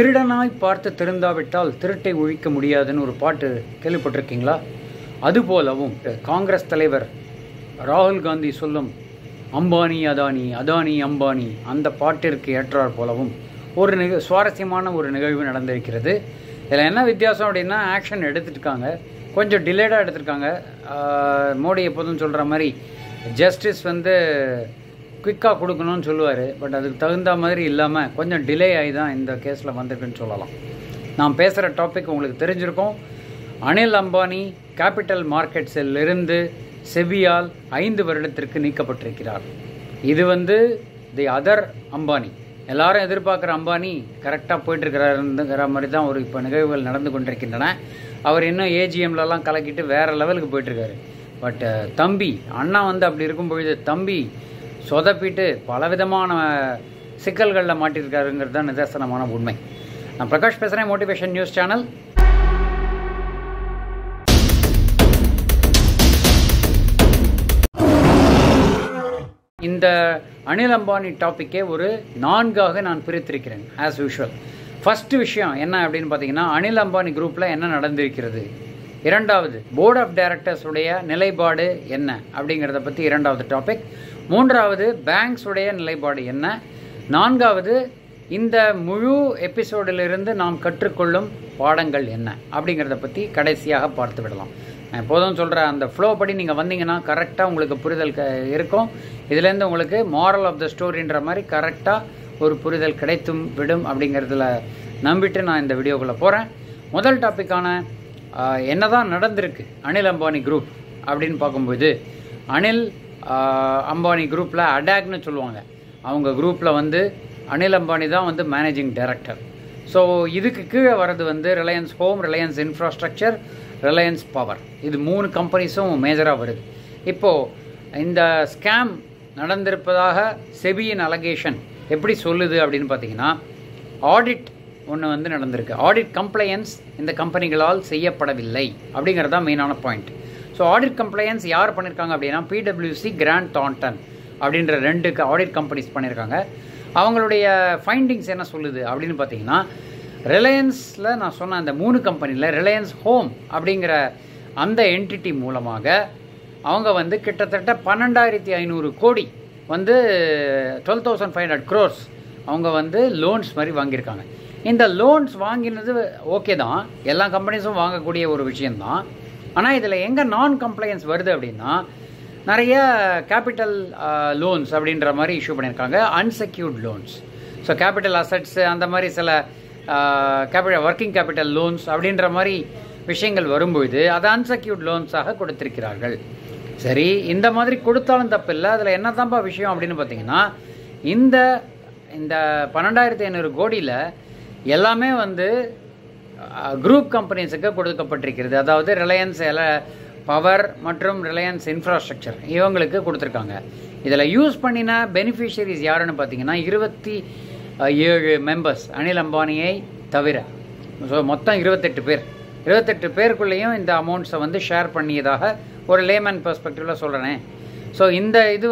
திருடனாய் பார்த்து திருந்தாவிட்டால் திருட்டை ஒழிக்க முடியாதுன்னு ஒரு பாட்டு கேள்விப்பட்டிருக்கீங்களா? அதுபோலவும் காங்கிரஸ் தலைவர் ராகுல் காந்தி சொல்லும் அம்பானி அதானி, அதானி அம்பானி, அந்த பாட்டிற்கு ஏற்றாற் போலவும் ஒரு சுவாரஸ்யமான ஒரு நிகழ்வு நடந்திருக்கிறது. இதில் என்ன வித்தியாசம் அப்படின்னா, ஆக்ஷன் எடுத்துருக்காங்க, கொஞ்சம் டிலேடாக எடுத்திருக்காங்க. மோடி எப்போதும் சொல்கிற மாதிரி ஜஸ்டிஸ் குயிக்காக கொடுக்கணும்னு சொல்லுவார். பட் அதுக்கு தகுந்த மாதிரி இல்லாமல் கொஞ்சம் டிலே ஆகி தான் இந்த கேஸில் வந்திருக்குன்னு சொல்லலாம். நான் பேசுகிற டாபிக் உங்களுக்கு தெரிஞ்சிருக்கோம். அனில் அம்பானி கேபிட்டல் மார்க்கெட்ஸிலிருந்து செபியால் 5 வருடத்திற்கு நீக்கப்பட்டிருக்கிறார். இது தி அதர் அம்பானி, எல்லாரும் எதிர்பார்க்குற அம்பானி கரெக்டாக போயிட்டுருக்கிறாருங்கிற மாதிரி தான் ஒரு இப்போ நிகழ்வுகள் நடந்து கொண்டிருக்கின்றன. அவர் இன்னும் ஏஜிஎம்லலாம் கலக்கிட்டு வேறு லெவலுக்கு போயிட்டுருக்காரு. பட் தம்பி அண்ணா அப்படி இருக்கும் பொழுது தம்பி சொதப்பிட்டு பலவிதமான சிக்கல்களில் மாட்டியிருக்காருங்கிறது தான் நிதர்சனமான உண்மை. நான் பிரகாஷ் பேசுகிறேன், மோட்டிவேஷன் நியூஸ் சேனல். இந்த அனில் அம்பானி டாப்பிக்கே ஒரு 4ஆக நான் பிரித்திருக்கிறேன் ஆஸ் யூஷுவல். ஃபர்ஸ்ட் விஷயம் என்ன அப்படின்னு பார்த்தீங்கன்னா, அனில் அம்பானி குரூப்பில் என்ன நடந்திருக்கிறது. இரண்டாவது, போர்ட் ஆஃப் டைரக்டர்ஸ் உடைய நிலைப்பாடு என்ன அப்படிங்கிறத பற்றி இரண்டாவது டாபிக். மூன்றாவது, பேங்க்ஸ் உடைய நிலைப்பாடு என்ன. நான்காவது, இந்த முழு எபிசோடிலிருந்து நாம் கற்றுக்கொள்ளும் பாடங்கள் என்ன அப்படிங்கிறத பற்றி கடைசியாக பார்த்து விடலாம். நான் எப்போதும் சொல்கிற அந்த ஃப்ளோ படி நீங்கள் வந்தீங்கன்னா கரெக்டாக உங்களுக்கு புரிதல் இருக்கும். இதுலேருந்து உங்களுக்கு மாரல் ஆஃப் த ஸ்டோரின்ற மாதிரி கரெக்டாக ஒரு புரிதல் கிடைத்தும் விடும் அப்படிங்கிறதுல நம்பிட்டு நான் இந்த வீடியோக்குள்ளே போகிறேன். முதல் டாப்பிக்கான என்னதான் நடந்திருக்கு அனில் அம்பானி குரூப் அப்படின்னு பார்க்கும்போது, அனில் அம்பானி குரூப்பில் அடாக்னு சொல்லுவாங்க. அவங்க குரூப்பில் அனில் அம்பானி தான் மேனேஜிங் டைரக்டர். ஸோ இதுக்கு கீழே வர்றது Reliance home, Reliance infrastructure, Reliance power. இது 3 கம்பெனிஸும் மேஜராக வருது. இப்போது இந்த ஸ்கேம் நடந்திருப்பதாக செபியின் அலகேஷன் எப்படி சொல்லுது அப்படின்னு பார்த்தீங்கன்னா, ஆடிட் ஒன்று நடந்திருக்கு. ஆடிட் கம்ப்ளையன்ஸ் இந்த கம்பெனிகளால் செய்யப்படவில்லை அப்படிங்கிறது தான் மெயினான பாயிண்ட். ஸோ ஆடிட் கம்ப்ளையன்ஸ் யார் பண்ணியிருக்காங்க அப்படின்னா, PwC, கிராண்ட் தாண்டன் அப்படின்ற 2 ஆடிட் கம்பெனிஸ் பண்ணியிருக்காங்க. அவங்களுடைய ஃபைண்டிங்ஸ் என்ன சொல்லுது அப்படின்னு பார்த்தீங்கன்னா, ரிலையன்ஸில் நான் சொன்ன அந்த 3 கம்பெனியில் ரிலையன்ஸ் ஹோம் அப்படிங்கிற அந்த என்டிட்டி மூலமாக அவங்க கிட்டத்தட்ட 12,500 கோடி 12,500 crores அவங்க லோன்ஸ் மாதிரி வாங்கியிருக்காங்க. இந்த லோன்ஸ் வாங்கினது ஓகே தான், எல்லா கம்பெனிஸும் வாங்கக்கூடிய ஒரு விஷயந்தான். ஆனால் இதில் எங்கே நான் கம்ப்ளையன்ஸ் வருது அப்படின்னா, நிறைய கேபிட்டல் லோன்ஸ் அப்படின்ற மாதிரி இஷ்யூ பண்ணியிருக்காங்க, unsecured loans. So capital assets அந்த மாதிரி சில ஒர்க்கிங் கேபிட்டல் லோன்ஸ் அப்படின்ற மாதிரி விஷயங்கள் வரும்பொழுது அது அன்செக்யூர்ட் லோன்ஸாக கொடுத்திருக்கிறார்கள். சரி, இந்த மாதிரி கொடுத்தாலும் தப்பில்லை. அதில் என்ன தான்ப்பா விஷயம் அப்படின்னு பார்த்தீங்கன்னா, இந்த 12,500 கோடியில் எல்லாமே குரூப் கம்பெனிஸுக்கு கொடுக்கப்பட்டிருக்கிறது. அதாவது ரிலையன்ஸ் பவர் மற்றும் ரிலையன்ஸ் இன்ஃப்ராஸ்ட்ரக்சர் இவங்களுக்கு கொடுத்துருக்காங்க. இதில் யூஸ் பண்ணின பெனிஃபிஷியரிஸ் யாருன்னு பார்த்தீங்கன்னா 27 மெம்பர்ஸ் அனில் அம்பானியை தவிர. ஸோ மொத்தம் 28 பேர். 28 பேருக்குள்ளேயும் இந்த அமௌண்ட்ஸை ஷேர் பண்ணியதாக ஒரு லேமன் பெர்ஸ்பெக்டிவில் சொல்கிறேனே. ஸோ இந்த இது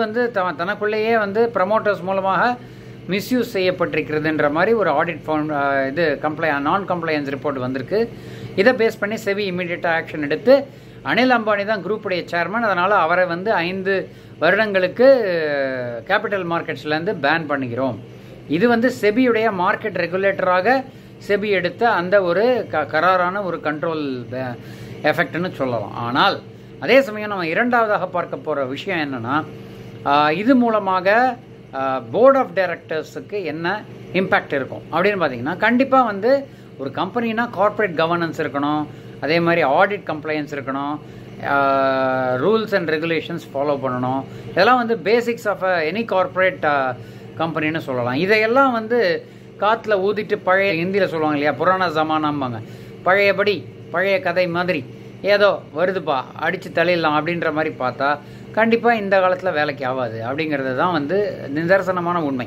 தனக்குள்ளேயே ப்ரமோட்டர்ஸ் மூலமாக மிஸ்யூஸ் செய்யப்பட்டிருக்கிறதுன்ற மாதிரி ஒரு ஆடிட் நான் கம்ப்ளையன்ஸ் ரிப்போர்ட் வந்திருக்கு. இதை பேஸ் பண்ணி செபி இமீடியட்டாக ஆக்ஷன் எடுத்து, அனில் அம்பானி தான் குரூப்புடைய சேர்மன், அதனால் அவரை 5 வருடங்களுக்கு கேபிட்டல் மார்க்கெட்ஸ்லேருந்து பேன் பண்ணிக்கிறோம். இது செபியுடைய மார்க்கெட் ரெகுலேட்டராக செபி எடுத்த அந்த ஒரு கராரான ஒரு கண்ட்ரோல் எஃபெக்ட்னு சொல்லலாம். ஆனால் அதே சமயம் நம்ம இரண்டாவதாக பார்க்க போகிற விஷயம் என்னென்னா, இது மூலமாக போர்ட் ஆஃப் டைரக்டர்ஸுக்கு என்ன இம்பேக்ட் இருக்கும் அப்படின்னு பார்த்தீங்கன்னா, கண்டிப்பாக ஒரு கம்பெனினா கார்ப்பரேட் கவர்னன்ஸ் இருக்கணும், அதே மாதிரி ஆடிட் கம்ப்ளையன்ஸ் இருக்கணும், ரூல்ஸ் அண்ட் ரெகுலேஷன்ஸ் ஃபாலோ பண்ணணும். இதெல்லாம் பேசிக்ஸ் ஆஃப் எனி கார்ப்பரேட் கம்பெனின்னு சொல்லலாம். இதையெல்லாம் காற்றுல ஊதிட்டு பழைய ஹிந்தியில் சொல்லுவாங்க இல்லையா, புராண ஜமானாம்பாங்க, பழையபடி பழைய கதை மாதிரி ஏதோ வருதுப்பா அடித்து தள்ளிடலாம் அப்படின்ற மாதிரி பார்த்தா கண்டிப்பாக இந்த காலத்தில் வேலைக்கு ஆகாது அப்படிங்கிறது தான் நிதர்சனமான உண்மை.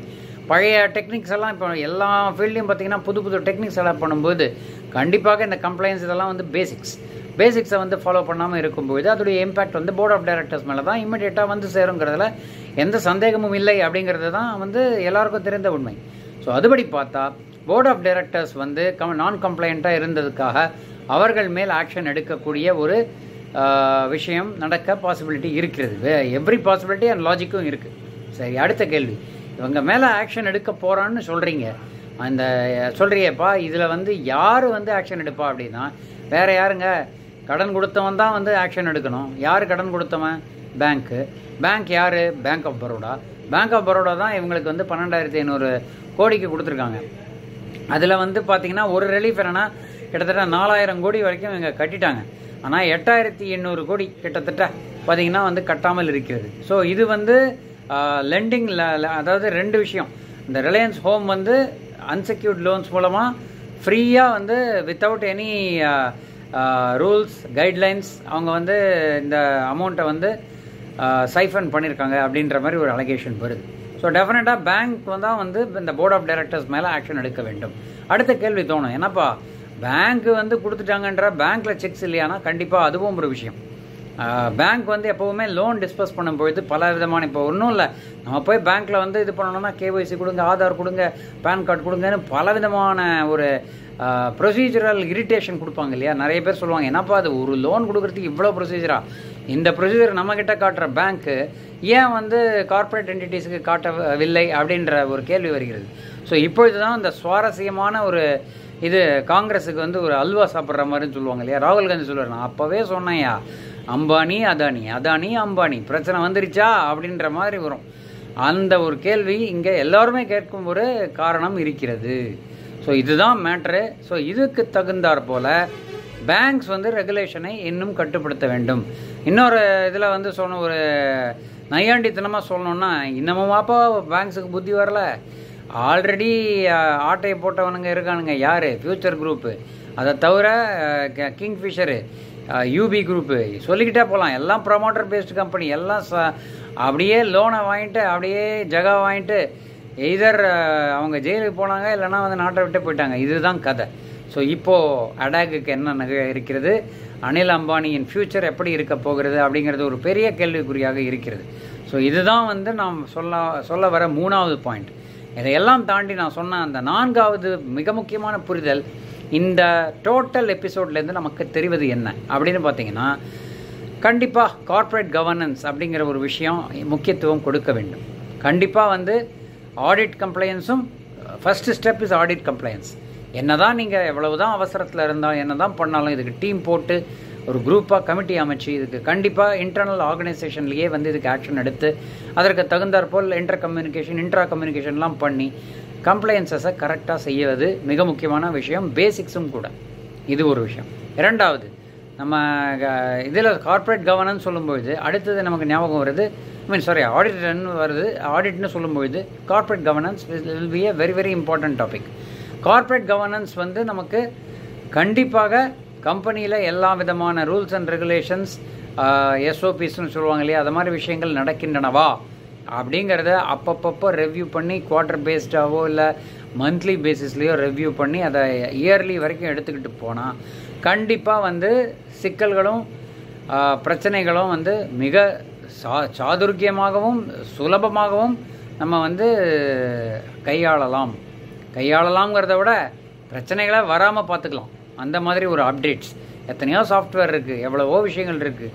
பழைய டெக்னிக்ஸ் எல்லாம் இப்போ எல்லா ஃபீல்ட்லையும் பார்த்தீங்கன்னா புது டெக்னிக்ஸ் எல்லாம் பண்ணும்போது கண்டிப்பாக இந்த கம்ப்ளைன்ஸ் இதெல்லாம் பேசிக்ஸை ஃபாலோ பண்ணாமல் இருக்கும்போது அதோடைய இம்பேக்ட் போர்ட் ஆஃப் டைரக்டர்ஸ் மேலே தான் இமீடியட்டாக சேருங்கிறதுல எந்த சந்தேகமும் இல்லை அப்படிங்கிறது தான் எல்லாருக்கும் தெரிந்த உண்மை. ஸோ அதுபடி பார்த்தா போர்ட் ஆஃப் டைரக்டர்ஸ் வந்து நான் கம்ப்ளைண்ட்டாக இருந்ததுக்காக அவர்கள் மேல் ஆக்ஷன் எடுக்கக்கூடிய ஒரு விஷயம் நடக்க பாசிபிலிட்டி இருக்கிறது. எவ்ரி பாசிபிலிட்டி அண்ட் லாஜிக்கும் இருக்குது. சரி, அடுத்த கேள்வி, இவங்க மேலே ஆக்ஷன் எடுக்க போகிறான்னு சொல்கிறீங்க, அந்த சொல்கிறியப்பா, இதில் வந்து யார் வந்து ஆக்ஷன் எடுப்பா அப்படின்னா வேறு யாருங்க? கடன் கொடுத்தவன் தான் வந்து ஆக்ஷன் எடுக்கணும். யார் கடன் கொடுத்தவன்? பேங்க் யார்? Bank of Baroda. Bank of Baroda தான் இவங்களுக்கு வந்து 12,500 கோடிக்கு கொடுத்துருக்காங்க. அதில் வந்து பார்த்திங்கன்னா ஒரு ரிலீஃப் என்னென்னா கிட்டத்தட்ட 4,000 கோடி வரைக்கும் இவங்க கட்டிட்டாங்க. ஆனால் 8,800 கோடி கிட்டத்தட்ட பார்த்திங்கன்னா வந்து கட்டாமல் இருக்கிறது. ஸோ இது வந்து லெண்டிங், அதாவது 2 விஷயம். இந்த ரிலையன்ஸ் ஹோம் வந்து அன்செக்யூர்ட் லோன்ஸ் மூலமாக ஃப்ரீயாக வந்து வித்தவுட் எனி ரூல்ஸ் கைட்லைன்ஸ் அவங்க வந்து இந்த அமௌண்ட்டை வந்து சைஃபன் பண்ணியிருக்காங்க அப்படின்ற மாதிரி ஒரு அலிகேஷன் வருது. ஸோ டெஃபினட்டாக பேங்க் தான் வந்து இந்த போர்ட் ஆஃப் டைரக்டர்ஸ் மேலே ஆக்ஷன் எடுக்க வேண்டும். அடுத்த கேள்வி தோணும், என்னப்பா பேங்க் வந்து கொடுத்துட்டாங்கன்ற பேங்க்கில் செக்ஸ் இல்லையானா கண்டிப்பாக அதுவும் ஒரு விஷயம். பேங்க் வந்து எப்போவுமே லோன் டிஸ்பஸ் பண்ணும்பொழுது பல விதமான, இப்போ ஒன்றும் இல்லை, நம்ம போய் பேங்க்கில் வந்து இது பண்ணணும்னா கேஒய்சி கொடுங்க, ஆதார் கொடுங்க, பேன் கார்டு கொடுங்கன்னு பல விதமான ஒரு ப்ரொசீஜரல் இரிட்டேஷன் கொடுப்பாங்க இல்லையா. நிறைய பேர் சொல்லுவாங்க, என்னப்பா அது ஒரு லோன் கொடுக்குறதுக்கு இவ்வளோ ப்ரொசீஜரா? இந்த ப்ரொசீஜர் நம்மக்கிட்ட காட்டுற பேங்க்கு ஏன் வந்து கார்ப்பரேட் என்டிட்டிஸுக்கு காட்டவில்லை அப்படின்ற ஒரு கேள்வி வருகிறது. ஸோ இப்பொழுது தான் இந்த சுவாரஸ்யமான ஒரு இது காங்கிரஸுக்கு வந்து ஒரு அல்வா சாப்பிட்ற மாதிரின்னு சொல்லுவாங்க இல்லையா. ராகுல் காந்தி சொல்லுவார், நான் அப்போவே சொன்னேன்யா, அம்பானி அதானி அம்பானி பிரச்சனை வந்துருச்சா அப்படின்ற மாதிரி வரும். அந்த ஒரு கேள்வி இங்கே எல்லாருமே கேட்கும் ஒரு காரணம் இருக்கிறது. ஸோ இதுதான் மேட்ரு. ஸோ இதுக்கு தகுந்தாற் போல் பேங்க்ஸ் வந்து ரெகுலேஷனை இன்னும் கட்டுப்படுத்த வேண்டும். இன்னொரு இதில் வந்து சொன்ன ஒரு நையாண்டித்தனமாக சொல்லணுன்னா, இன்னமுமாப்பா பேங்க்ஸுக்கு புத்தி வரல. ஆல்ரெடி ஆட்டையை போட்டவனுங்க இருக்கானுங்க. யார்? Future group. அதை தவிர கிங்ஃபிஷரு, யூபி குரூப்பு, சொல்லிக்கிட்டே போகலாம். எல்லாம் ப்ரொமோட்டர் பேஸ்டு கம்பெனி. எல்லாம் அப்படியே லோனை வாங்கிட்டு அப்படியே ஜகா வாங்கிட்டு எய்தர் அவங்க ஜெயிலுக்கு போனாங்க, இல்லைனா வந்து நாட்டை விட்டு போயிட்டாங்க. இதுதான் கதை. ஸோ இப்போது அடாகுக்கு என்ன இருக்கிறது, அனில் அம்பானியின் ஃப்யூச்சர் எப்படி இருக்க போகிறது அப்படிங்கிறது ஒரு பெரிய கேள்விக்குறியாக இருக்கிறது. ஸோ இதுதான் வந்து நாம் சொல்ல வர 3வது பாயிண்ட். இதையெல்லாம் தாண்டி நான் சொன்ன அந்த 4வது மிக முக்கியமான புரிதல் இந்த டோட்டல் எபிசோட்லேருந்து நமக்கு தெரிவது என்ன அப்படின்னு பார்த்தீங்கன்னா, கண்டிப்பாக கார்ப்பரேட் கவர்னன்ஸ் அப்படிங்கிற ஒரு விஷயம் முக்கியத்துவம் கொடுக்க வேண்டும். கண்டிப்பாக வந்து ஆடிட் கம்ப்ளையன்ஸும் first step is audit compliance. என்ன தான் நீங்கள் எவ்வளவு தான் அவசரத்தில் இருந்தால் என்ன தான் பண்ணாலும் இதுக்கு டீம் போட்டு ஒரு குரூப்பாக கமிட்டி அமைச்சு இதுக்கு கண்டிப்பாக இன்டர்னல் ஆர்கனைசேஷன்லேயே வந்து இதுக்கு ஆக்ஷன் எடுத்து அதற்கு தகுந்தாற்போல் இன்ட்ரா கம்யூனிகேஷன்லாம் பண்ணி கம்ப்ளையன்ஸஸை கரெக்டாக செய்வது மிக முக்கியமான விஷயம், பேசிக்ஸும் கூட. இது ஒரு விஷயம். 2வது, நம்ம இதில் கார்ப்பரேட் கவர்னன்ஸ் சொல்லும்பொழுது அடுத்தது நமக்கு ஞாபகம் வருது, ஆடிட்னு வருது. ஆடிட்னு சொல்லும்பொழுது corporate governance will be a very very important topic. Corporate governance வந்து நமக்கு கண்டிப்பாக கம்பெனியில் எல்லா விதமான ரூல்ஸ் அண்ட் ரெகுலேஷன்ஸ், எஸ்ஓபிஸ்ன்னு சொல்லுவாங்க இல்லையா, அது மாதிரி விஷயங்கள் நடக்கின்றனவா அப்படிங்கிறத அப்பப்போ ரெவ்யூ பண்ணி குவார்ட்டர் பேஸ்டாவோ இல்லை மந்த்லி பேசிஸ்லேயோ ரெவ்யூ பண்ணி அதை இயர்லி வரைக்கும் எடுத்துக்கிட்டு போனால் கண்டிப்பாக வந்து சிக்கல்களும் பிரச்சனைகளும் வந்து மிக சாதுர்க்கியமாகவும் சுலபமாகவும் நம்ம வந்து கையாளலாம்ங்கிறத விட பிரச்சனைகளை வராமல் பார்த்துக்கலாம். அந்த மாதிரி ஒரு அப்டேட்ஸ் எத்தனையோ சாஃப்ட்வேர் இருக்குது, எவ்வளவோ விஷயங்கள் இருக்குது.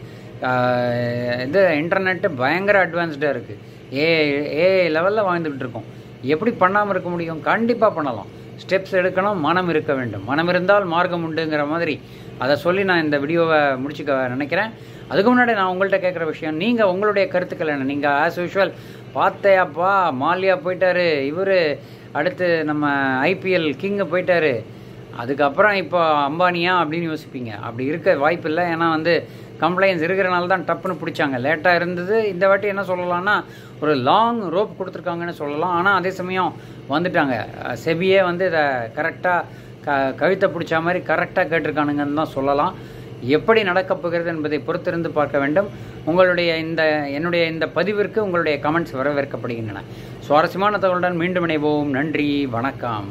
இது இன்டர்நெட்டு பயங்கர அட்வான்ஸ்டாக இருக்குது. ஏஐ லெவலில் வாழ்ந்துக்கிட்டு இருக்கோம். எப்படி பண்ணாமல் இருக்க முடியும்? கண்டிப்பாக பண்ணலாம். ஸ்டெப்ஸ் எடுக்கணும், மனம் இருக்க வேண்டும். மனம் இருந்தால் மார்க்கம் உண்டுங்கிற மாதிரி அதை சொல்லி நான் இந்த வீடியோவை முடிச்சுக்க நினைக்கிறேன். அதுக்கு முன்னாடி நான் உங்கள்கிட்ட கேட்குற விஷயம், நீங்கள் உங்களுடைய கருத்துக்கள் என்ன? நீங்கள் ஆஸ் யூஷுவல் பார்த்தையாப்பா மாலியா போயிட்டாரு, இவர் அடுத்து நம்ம ஐபிஎல் கிங்கு போயிட்டாரு, அதுக்கப்புறம் இப்போ அம்பானியா அப்படின்னு யோசிப்பீங்க. அப்படி இருக்க வாய்ப்பு இல்லை. ஏன்னா வந்து கம்ப்ளைண்ட்ஸ் இருக்கிறனால தான் டப்புன்னு பிடிச்சாங்க. லேட்டாக இருந்தது. இந்த வாட்டி என்ன சொல்லலாம்னா ஒரு லாங் ரோப் கொடுத்துருக்காங்கன்னு சொல்லலாம். ஆனால் அதே சமயம் வந்துட்டாங்க. செபியே வந்து இதை கரெக்டாக கழுத்தை பிடிச்ச மாதிரி கரெக்டாக கேட்டிருக்கானுங்கன்னு தான் சொல்லலாம். எப்படி நடக்கப் போகிறது என்பதை பொறுத்திருந்து பார்க்க வேண்டும். என்னுடைய இந்த பதிவிற்கு உங்களுடைய கமெண்ட்ஸ் வரவேற்கப்படுகின்றன. சுவாரஸ்யமான தகவலுடன் மீண்டும் இணைவோம். நன்றி, வணக்கம்.